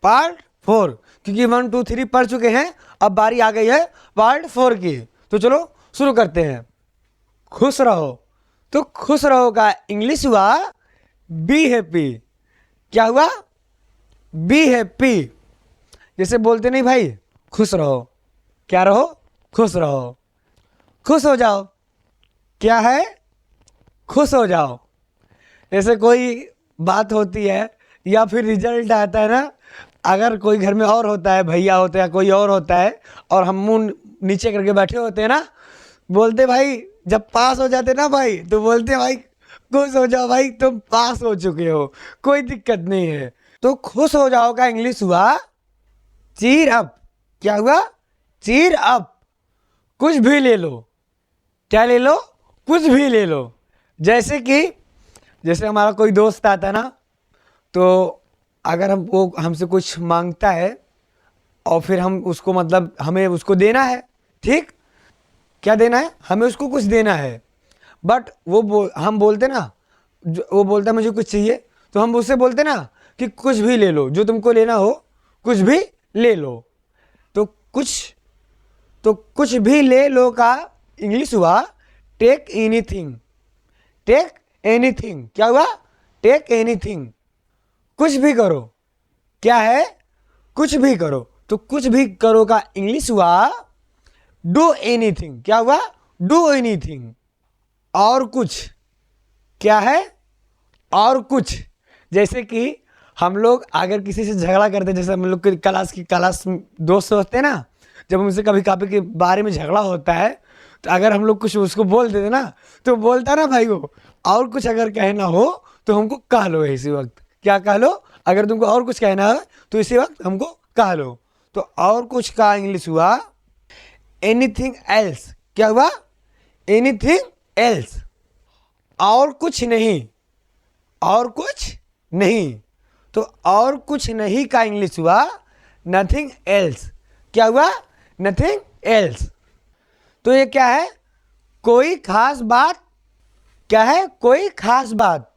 Part 4, क्योंकि 1 2 3 पढ़ चुके हैं, अब बारी आ गई है पार्ट 4 की। तो चलो शुरू करते हैं। खुश रहो, तो खुश रहो का इंग्लिश हुआ बी हैप्पी। क्या हुआ? Be happy. जैसे बोलते नहीं भाई, खुश रहो, क्या रहो? खुश रहो, खुश हो जाओ। क्या है? खुश हो जाओ। जैसे कोई बात होती है या फिर रिजल्ट आता है ना, अगर कोई घर में और होता है, भैया होता है, कोई और होता है, और हम मुंह नीचे करके बैठे होते हैं ना, बोलते भाई जब पास हो जाते ना भाई, तो बोलते भाई खुश हो जाओ भाई, तुम पास हो चुके हो, कोई दिक्कत नहीं है। तो खुश हो जाओ का इंग्लिश हुआ चीर अप। क्या हुआ? चीर अप। कुछ भी ले लो। क्या ले लो? कुछ भी ले लो। जैसे हमारा कोई दोस्त आता है ना, तो अगर वो हमसे कुछ मांगता है और फिर हम उसको मतलब हमें उसको देना है, ठीक? क्या देना है? हमें उसको कुछ देना है, बट हम बोलते ना, वो बोलता है मुझे कुछ चाहिए, तो हम उससे बोलते ना कि कुछ भी ले लो, जो तुमको लेना हो कुछ भी ले लो। तो कुछ भी ले लो का इंग्लिश हुआ टेक एनीथिंग। Take anything. क्या हुआ? Take anything. कुछ भी करो। क्या है? कुछ भी करो। तो कुछ भी करो का इंग्लिश हुआ डू एनीथिंग। क्या हुआ? Do anything. और कुछ। क्या है? और कुछ। जैसे कि हम लोग अगर किसी से झगड़ा करते हैं, जैसे हम लोग के क्लास दोस्त होते हैं ना, जब हमसे कभी कभी के बारे में झगड़ा होता है, तो अगर हम लोग कुछ उसको बोल देते ना, तो बोलता ना भाई वो, और कुछ अगर कहना हो तो हमको कह लो इसी वक्त। क्या कह लो? अगर तुमको और कुछ कहना है तो इसी वक्त हमको कह लो। तो और कुछ का इंग्लिश हुआ एनीथिंग एल्स। क्या हुआ? Anything else. और कुछ नहीं। और कुछ नहीं। तो और कुछ नहीं का इंग्लिश हुआ नथिंग एल्स। क्या हुआ? Nothing else. तो ये क्या है? कोई खास बात। क्या है? कोई खास बात।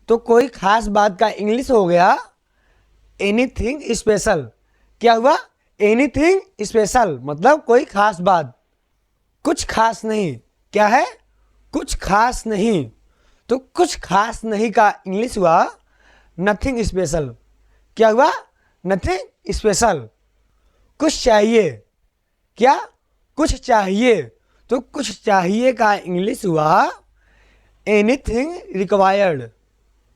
तो कोई खास बात का इंग्लिश हो गया एनीथिंग स्पेशल। क्या हुआ? एनीथिंग स्पेशल, मतलब कोई खास बात। कुछ खास नहीं। क्या है? कुछ खास नहीं। तो कुछ खास नहीं का इंग्लिश हुआ नथिंग स्पेशल। क्या हुआ? Nothing special. कुछ चाहिए। क्या? कुछ चाहिए। तो कुछ चाहिए का इंग्लिश हुआ एनीथिंग रिक्वायर्ड।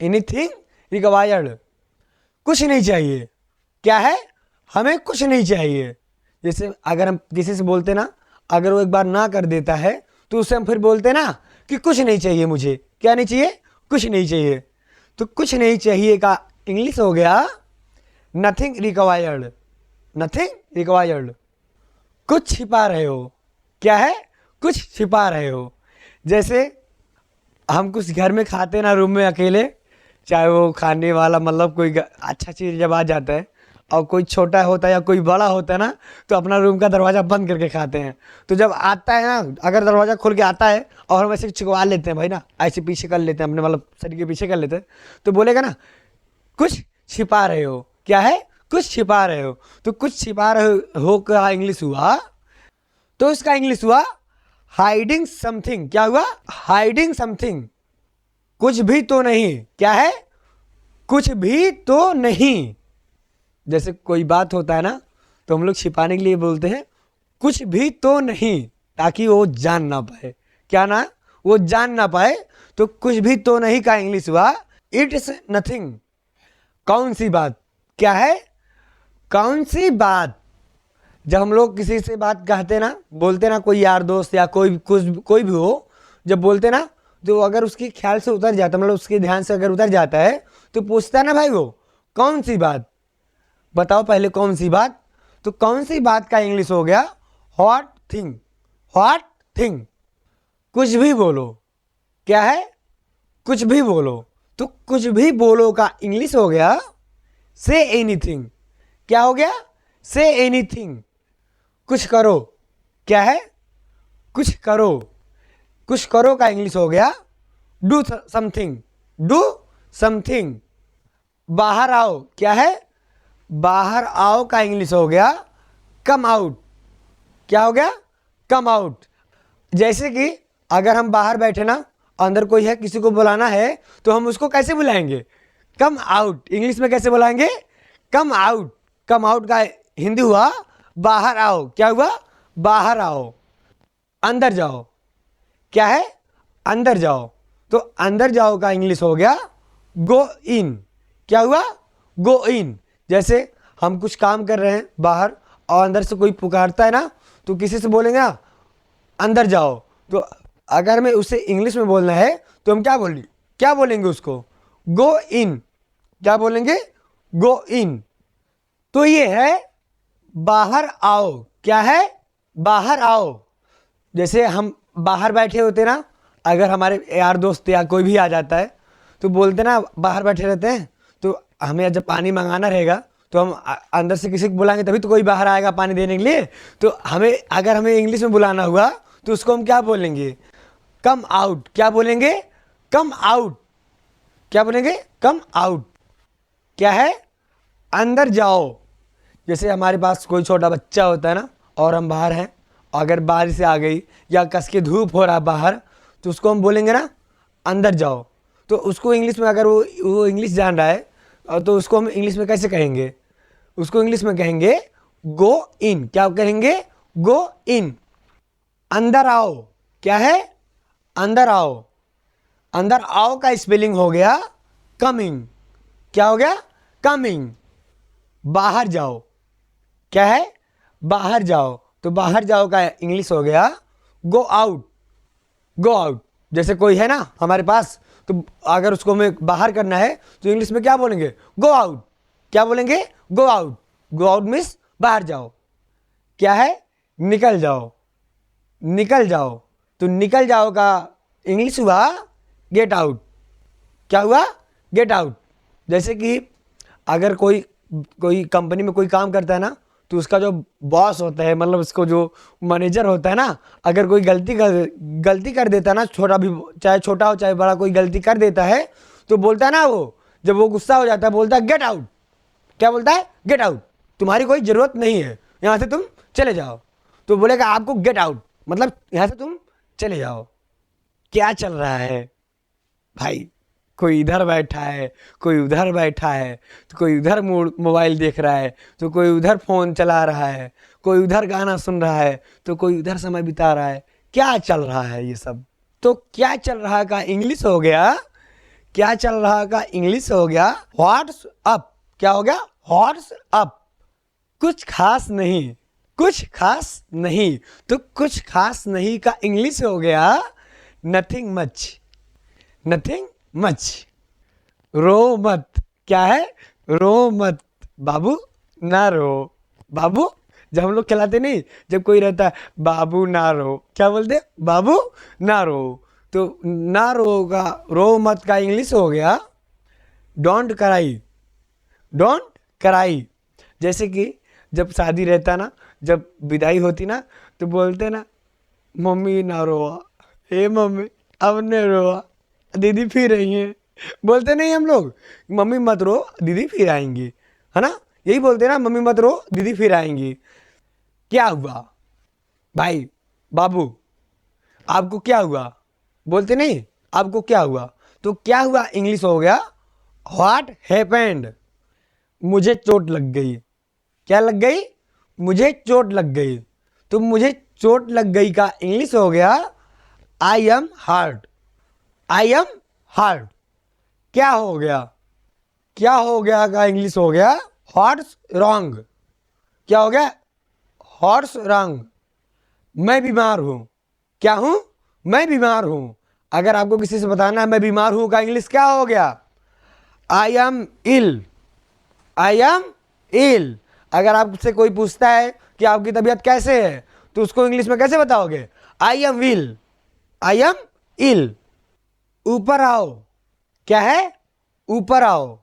Anything required. कुछ नहीं चाहिए। क्या है? हमें कुछ नहीं चाहिए। जैसे अगर हम किसी से बोलते ना, अगर वो एक बार ना कर देता है, तो उससे हम फिर बोलते ना कि कुछ नहीं चाहिए मुझे। क्या नहीं चाहिए? कुछ नहीं चाहिए। तो कुछ नहीं चाहिए का इंग्लिश हो गया नथिंग रिक्वायर्ड। Nothing required. कुछ छिपा रहे हो। क्या है? कुछ छिपा रहे हो। जैसे हम कुछ घर में खाते ना रूम में अकेले, चाहे वो खाने वाला मतलब कोई अच्छा चीज़ जब आ जाता है, और कोई छोटा होता है या कोई बड़ा होता है ना, तो अपना रूम का दरवाज़ा बंद करके खाते हैं। तो जब आता है ना, अगर दरवाज़ा खोल के आता है और हम ऐसे छिपवा लेते हैं भाई ना, ऐसे पीछे कर लेते हैं अपने मतलब शरीर के पीछे कर लेते हैं, तो बोलेगा ना कुछ छिपा रहे हो। क्या है? कुछ छिपा रहे हो। तो कुछ छिपा रहे हो का इंग्लिश हुआ, तो इसका इंग्लिश हुआ हाइडिंग समथिंग। क्या हुआ? Hiding something. कुछ भी तो नहीं। क्या है? कुछ भी तो नहीं। जैसे कोई बात होता है ना, तो हम लोग छिपाने के लिए बोलते हैं कुछ भी तो नहीं, ताकि वो जान ना पाए। क्या ना? वो जान ना पाए। तो कुछ भी तो नहीं का इंग्लिश हुआ इट्स नथिंग। कौन सी बात? क्या है? कौन सी बात? जब हम लोग किसी से बात कहते ना, बोलते ना, कोई यार दोस्त या कोई भी हो, जब बोलते ना, तो अगर उसके ख्याल से उतर जाता, मतलब उसके ध्यान से अगर उतर जाता है, तो पूछता है ना भाई वो कौन सी बात, बताओ पहले कौन सी बात। तो कौन सी बात का इंग्लिश हो गया व्हाट थिंग। What thing. कुछ भी बोलो। क्या है? कुछ भी बोलो। तो कुछ भी बोलो का इंग्लिश हो गया से एनीथिंग। क्या हो गया? Say anything. कुछ करो। क्या है? कुछ करो। कुछ करो का इंग्लिश हो गया डू समथिंग। Do something. बाहर आओ। क्या है? बाहर आओ का इंग्लिश हो गया कम आउट। क्या हो गया? Come out. जैसे कि अगर हम बाहर बैठे ना, अंदर कोई है, किसी को बुलाना है, तो हम उसको कैसे बुलाएंगे? Come out. इंग्लिश में कैसे बुलाएंगे? Come out. कम आउट का हिंदी हुआ बाहर आओ। क्या हुआ? बाहर आओ। अंदर जाओ। क्या है? अंदर जाओ। तो अंदर जाओ का इंग्लिश हो गया गो इन। क्या हुआ? गो इन। जैसे हम कुछ काम कर रहे हैं बाहर और अंदर से कोई पुकारता है ना, तो किसी से बोलेंगे ना अंदर जाओ। तो अगर हमें उसे इंग्लिश में बोलना है तो हम क्या बोलेंगे उसको? गो इन। क्या बोलेंगे? गो इन। तो ये है बाहर आओ। क्या है? बाहर आओ। जैसे हम बाहर बैठे होते ना, अगर हमारे यार दोस्त या कोई भी आ जाता है तो बोलते ना बाहर बैठे रहते हैं, तो हमें जब पानी मंगाना रहेगा तो हम अंदर से किसी को बुलाएंगे तभी तो कोई बाहर आएगा पानी देने के लिए। तो अगर हमें इंग्लिश में बुलाना हुआ तो उसको हम क्या बोलेंगे? Come out. क्या बोलेंगे? Come out. क्या बोलेंगे? Come out. क्या है? अंदर जाओ। जैसे हमारे पास कोई छोटा बच्चा होता है ना और हम बाहर हैं, अगर बारिश आ गई या कस के धूप हो रहा बाहर, तो उसको हम बोलेंगे ना अंदर जाओ। तो उसको इंग्लिश में, अगर वो इंग्लिश जान रहा है, तो उसको हम इंग्लिश में कैसे कहेंगे? उसको इंग्लिश में कहेंगे गो इन। क्या कहेंगे? गो इन। अंदर आओ। क्या है? अंदर आओ। अंदर आओ का स्पेलिंग हो गया कमिंग। क्या हो गया? कमिंग। बाहर जाओ। क्या है? बाहर जाओ। तो बाहर जाओ का इंग्लिश हो गया गो आउट। Go out. जैसे कोई है ना हमारे पास, तो अगर उसको हमें बाहर करना है तो इंग्लिश में क्या बोलेंगे? Go out. क्या बोलेंगे? Go out. Go out means बाहर जाओ। क्या है? निकल जाओ। निकल जाओ। तो निकल जाओ का इंग्लिश हुआ गेट आउट। क्या हुआ? Get out. जैसे कि अगर कोई कंपनी में कोई काम करता है ना, तो उसका जो बॉस होता है, मतलब उसको जो मैनेजर होता है ना, अगर कोई गलती कर देता है ना, चाहे छोटा हो चाहे बड़ा, कोई गलती कर देता है तो बोलता है ना, वो जब वो गुस्सा हो जाता है बोलता है गेट आउट। क्या बोलता है? Get out. तुम्हारी कोई ज़रूरत नहीं है, यहाँ से तुम चले जाओ। तो बोलेगा आपको गेट आउट, मतलब यहाँ से तुम चले जाओ। क्या चल रहा है भाई? कोई इधर बैठा है, कोई उधर बैठा है, तो कोई उधर मोबाइल देख रहा है, तो कोई उधर फ़ोन चला रहा है, कोई उधर गाना सुन रहा है, तो कोई उधर समय बिता रहा है। क्या चल रहा है ये सब? तो क्या चल रहा का इंग्लिश हो गया, क्या चल रहा का इंग्लिश हो गया व्हाट्स अप। क्या हो गया? What's up. कुछ खास नहीं। कुछ खास नहीं। तो कुछ खास नहीं का इंग्लिश हो गया नथिंग मच। Nothing much. रो मत। क्या है? रो मत। बाबू ना रो। बाबू, जब हम लोग खिलाते नहीं, जब कोई रहता है बाबू ना रो, क्या बोलते? बाबू ना रो। तो ना रो का, रो मत का इंग्लिश हो गया डोंट कराई। डोंट कराई। जैसे कि जब शादी रहता ना, जब विदाई होती ना, तो बोलते ना मम्मी ना रोआ, हे मम्मी अब ने रोआ, दीदी फिर रही हैं। बोलते नहीं हम लोग, मम्मी मत रो दीदी फिर आएंगी, है ना? यही बोलते ना, मम्मी मत रो दीदी फिर आएंगी। क्या हुआ भाई? बाबू आपको क्या हुआ? बोलते नहीं आपको क्या हुआ? तो क्या हुआ इंग्लिश हो गया व्हाट हैपेंड। मुझे चोट लग गई। क्या लग गई? मुझे चोट लग गई। तो मुझे चोट लग गई का इंग्लिश हो गया I am hurt. I am hurt. क्या हो गया? क्या हो गया का इंग्लिश हो गया हॉर्स रॉन्ग। क्या हो गया? Horse wrong. मैं बीमार हूं। क्या हूं? मैं बीमार हूं। अगर आपको किसी से बताना है मैं बीमार हूं का इंग्लिश क्या हो गया? I am ill. I am ill. अगर आपसे कोई पूछता है कि आपकी तबीयत कैसे है, तो उसको इंग्लिश में कैसे बताओगे? I am ill. I am ill. ऊपर आओ। क्या है? ऊपर आओ।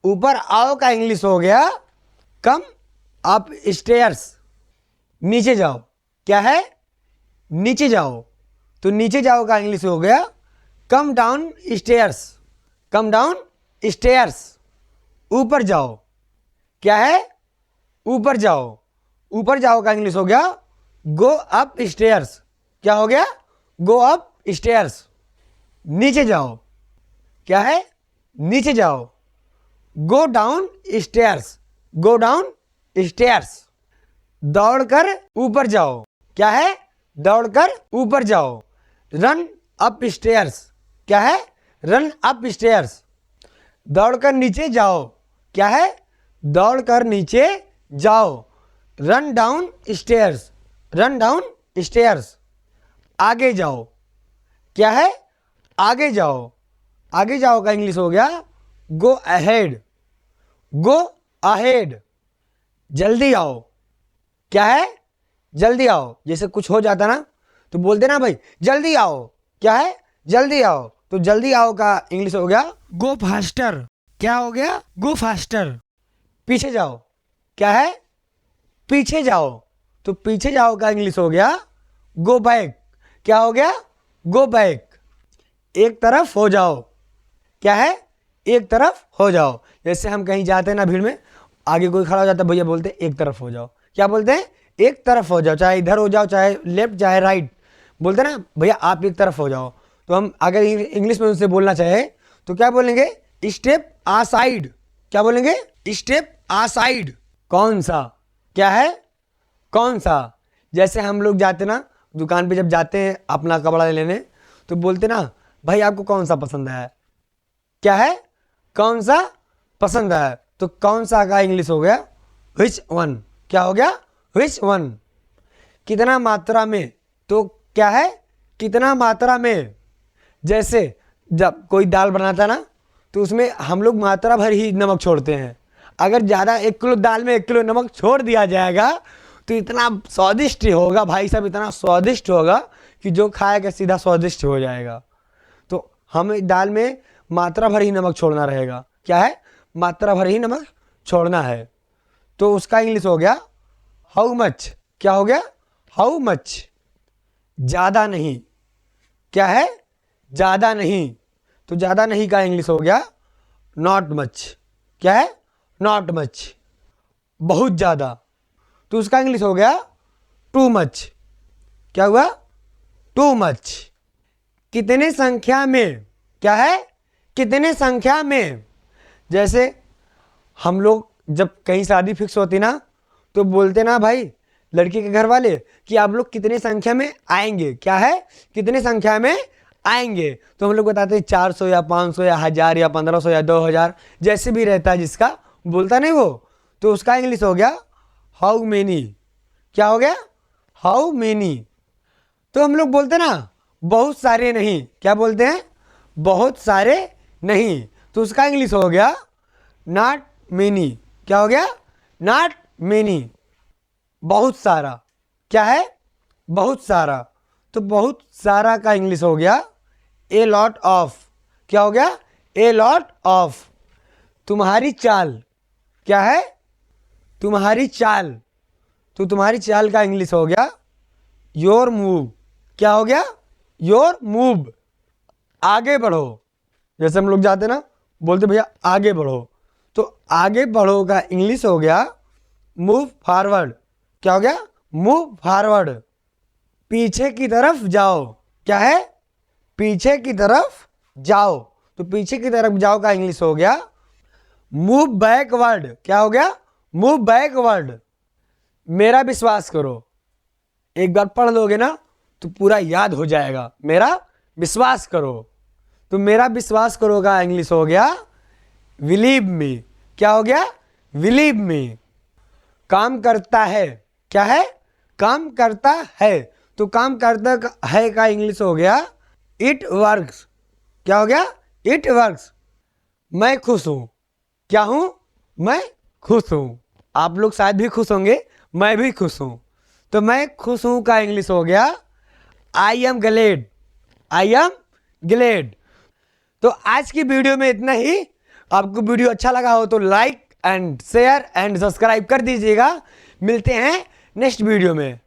ऊपर आओ का इंग्लिश हो गया कम अप स्टेयर्स। नीचे जाओ। क्या है? नीचे जाओ। तो नीचे जाओ का इंग्लिश हो गया come down stairs. Come down stairs. ऊपर जाओ। क्या है? ऊपर जाओ। ऊपर जाओ का इंग्लिश हो गया गो अप स्टेयर्स। क्या हो गया? Go up stairs. नीचे जाओ। क्या है? नीचे जाओ। Go down stairs. Go down stairs. दौड़कर ऊपर जाओ। क्या है? दौड़कर ऊपर जाओ। Run up stairs. क्या है? Run up stairs. दौड़कर नीचे जाओ। क्या है? दौड़कर नीचे जाओ। Run down stairs. Run down stairs. आगे जाओ। क्या है? आगे जाओ। आगे जाओ का इंग्लिश हो गया गो अहेड। Go ahead. जल्दी आओ। क्या है? जल्दी आओ। जैसे कुछ हो जाता ना तो बोलते ना भाई जल्दी आओ। क्या है? जल्दी आओ। तो जल्दी आओ का इंग्लिश हो गया गो फास्टर। क्या हो गया? गो फास्टर। पीछे जाओ। क्या है? पीछे जाओ। तो पीछे जाओ का इंग्लिश हो गया गो बैक। क्या हो गया? Go back. एक तरफ हो जाओ। क्या है? एक तरफ हो जाओ। जैसे हम कहीं जाते हैं ना भीड़ में, आगे कोई खड़ा हो जाता है, भैया बोलते हैं एक तरफ हो जाओ। क्या बोलते हैं? एक तरफ हो जाओ। चाहे इधर हो जाओ, चाहे लेफ्ट, चाहे राइट, बोलते हैं ना भैया आप एक तरफ हो जाओ। तो हम अगर इंग्लिश में उनसे बोलना चाहे तो क्या बोलेंगे? स्टेप आसाइड। क्या बोलेंगे? स्टेप आसाइड। कौन सा? क्या है? कौन सा? जैसे हम लोग जाते ना दुकान पे, जब जाते हैं अपना कपड़ा लेने तो बोलते ना भाई आपको कौन सा पसंद है? क्या है? कौन सा पसंद है? तो कौन सा का इंग्लिश हो गया विच वन। क्या हो गया? Which one. कितना मात्रा में। तो क्या है? कितना मात्रा में। जैसे जब कोई दाल बनाता ना तो उसमें हम लोग मात्रा भर ही नमक छोड़ते हैं। अगर ज़्यादा 1 किलो दाल में 1 किलो नमक छोड़ दिया जाएगा तो इतना स्वादिष्ट होगा भाई साहब, इतना स्वादिष्ट होगा कि जो खाएगा सीधा स्वादिष्ट हो जाएगा। तो हमें दाल में मात्रा भर ही नमक छोड़ना रहेगा। क्या है? मात्रा भर ही नमक छोड़ना है। तो उसका इंग्लिश हो गया हाउ मच। क्या हो गया? How much. ज़्यादा नहीं। क्या है? ज़्यादा नहीं। तो ज़्यादा नहीं का इंग्लिश हो गया नॉट मच। क्या है? Not much. बहुत ज़्यादा। तो उसका इंग्लिश हो गया टू मच। क्या हुआ? Too much. कितने संख्या में। क्या है? कितने संख्या में। जैसे हम लोग जब कहीं शादी फिक्स होती ना तो बोलते ना भाई लड़की के घर वाले कि आप लोग कितने संख्या में आएंगे। क्या है? कितने संख्या में आएंगे। तो हम लोग बताते हैं 400 या 500 या 1000 या 1500 या 2000, जैसे भी रहता है जिसका बोलता नहीं वो। तो उसका इंग्लिश हो गया हाउ मेनी। क्या हो गया? How many. तो हम लोग बोलते ना बहुत सारे नहीं। क्या बोलते हैं? बहुत सारे नहीं। तो उसका इंग्लिश हो गया नॉट मेनी। क्या हो गया? Not many. बहुत सारा। क्या है? बहुत सारा। तो बहुत सारा का इंग्लिश हो गया ए लॉट ऑफ। क्या हो गया? A lot of. तुम्हारी चाल। क्या है? तुम्हारी चाल। तो तुम्हारी चाल का इंग्लिश हो गया योर मूव। क्या हो गया? Your move. आगे बढ़ो। जैसे हम लोग जाते ना बोलते भैया आगे बढ़ो। तो आगे बढ़ो का इंग्लिश हो गया मूव फॉरवर्ड। क्या हो गया? Move forward. पीछे की तरफ जाओ। क्या है? पीछे की तरफ जाओ। तो पीछे की तरफ जाओ का इंग्लिश हो गया मूव बैकवर्ड। क्या हो गया? Move backward. मेरा विश्वास करो। एक बार पढ़ लोगे ना तो पूरा याद हो जाएगा। मेरा विश्वास करो। तो मेरा विश्वास करो का इंग्लिश हो गया बिलीव मी। क्या हो गया? Believe me. काम करता है। क्या है? काम करता है। तो काम करता है का इंग्लिश हो गया इट वर्क्स। क्या हो गया? It works. मैं खुश हूं। क्या हूं? मैं खुश हूं। आप लोग शायद भी खुश होंगे, मैं भी खुश हूं। तो मैं खुश हूं का इंग्लिश हो गया I M Glade. I am Glade. तो आज की वीडियो में इतना ही। आपको वीडियो अच्छा लगा हो तो like and share and subscribe कर दीजिएगा। मिलते हैं नेक्स्ट वीडियो में।